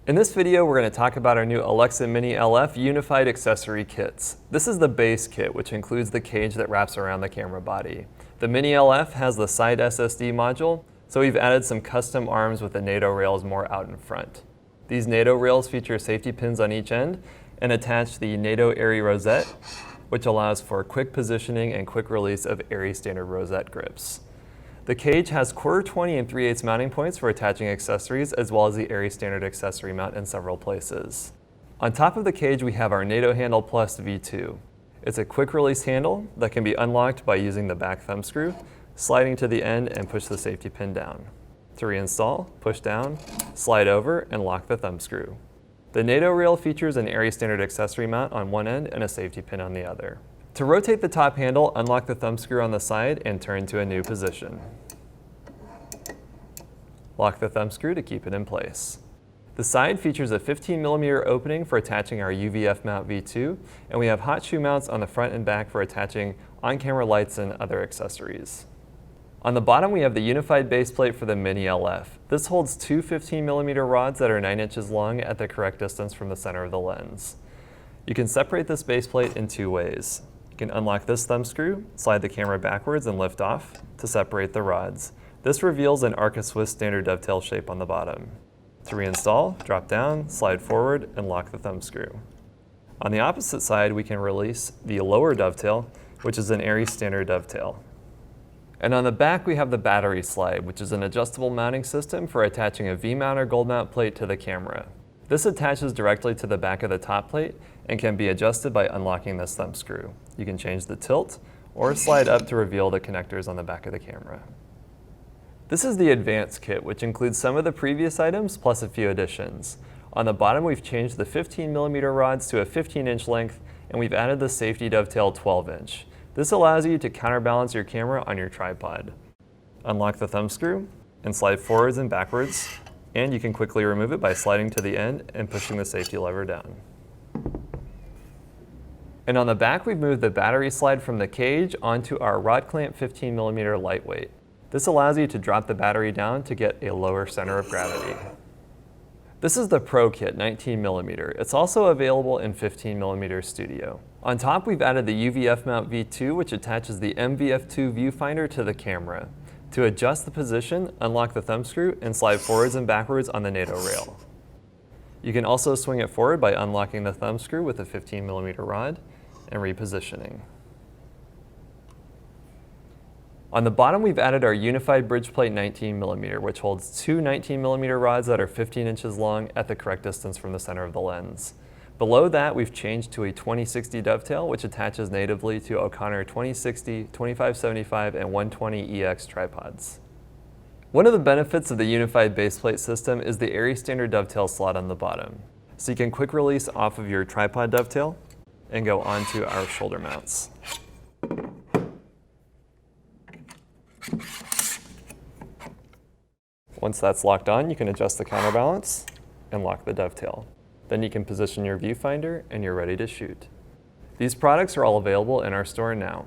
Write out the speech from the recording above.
In this video, we're going to talk about our new Alexa Mini LF Unified Accessory Kits. This is the base kit, which includes the cage that wraps around the camera body. The Mini LF has the side SSD module, so we've added some custom arms with the NATO rails more out in front. These NATO rails feature safety pins on each end and attach the NATO ARRI rosette, which allows for quick positioning and quick release of ARRI standard rosette grips. The cage has 1/4, 20, and 3/8 mounting points for attaching accessories, as well as the ARRI standard accessory mount in several places. On top of the cage, we have our NATO Handle Plus V2. It's a quick release handle that can be unlocked by using the back thumb screw, sliding to the end and push the safety pin down. To reinstall, push down, slide over, and lock the thumb screw. The NATO rail features an ARRI standard accessory mount on one end and a safety pin on the other. To rotate the top handle, unlock the thumb screw on the side and turn to a new position. Lock the thumb screw to keep it in place. The side features a 15mm opening for attaching our UVF mount V2, and we have hot shoe mounts on the front and back for attaching on-camera lights and other accessories. On the bottom, we have the unified base plate for the Mini LF. This holds two 15mm rods that are 9 inches long at the correct distance from the center of the lens. You can separate this base plate in two ways. You can unlock this thumb screw, slide the camera backwards, and lift off to separate the rods. This reveals an Arca Swiss standard dovetail shape on the bottom. To reinstall, drop down, slide forward, and lock the thumb screw. On the opposite side, we can release the lower dovetail, which is an ARRI standard dovetail. And on the back, we have the battery slide, which is an adjustable mounting system for attaching a V-mount or gold mount plate to the camera. This attaches directly to the back of the top plate and can be adjusted by unlocking this thumb screw. You can change the tilt or slide up to reveal the connectors on the back of the camera. This is the advanced kit, which includes some of the previous items plus a few additions. On the bottom, we've changed the 15mm rods to a 15-inch length, and we've added the safety dovetail 12-inch. This allows you to counterbalance your camera on your tripod. Unlock the thumb screw and slide forwards and backwards, and you can quickly remove it by sliding to the end and pushing the safety lever down. And on the back, we've moved the battery slide from the cage onto our rod clamp 15mm lightweight. This allows you to drop the battery down to get a lower center of gravity. This is the Pro Kit 19mm. It's also available in 15mm Studio. On top, we've added the UVF mount V2, which attaches the MVF2 viewfinder to the camera. To adjust the position, unlock the thumb screw and slide forwards and backwards on the NATO rail. You can also swing it forward by unlocking the thumb screw with a 15mm rod and repositioning. On the bottom, we've added our unified bridge plate 19mm, which holds two 19mm rods that are 15 inches long at the correct distance from the center of the lens. Below that, we've changed to a 2060 dovetail, which attaches natively to O'Connor 2060, 2575, and 120EX tripods. One of the benefits of the unified baseplate system is the ARRI standard dovetail slot on the bottom. So you can quick release off of your tripod dovetail and go onto our shoulder mounts. Once that's locked on, you can adjust the counterbalance and lock the dovetail. Then you can position your viewfinder and you're ready to shoot. These products are all available in our store now.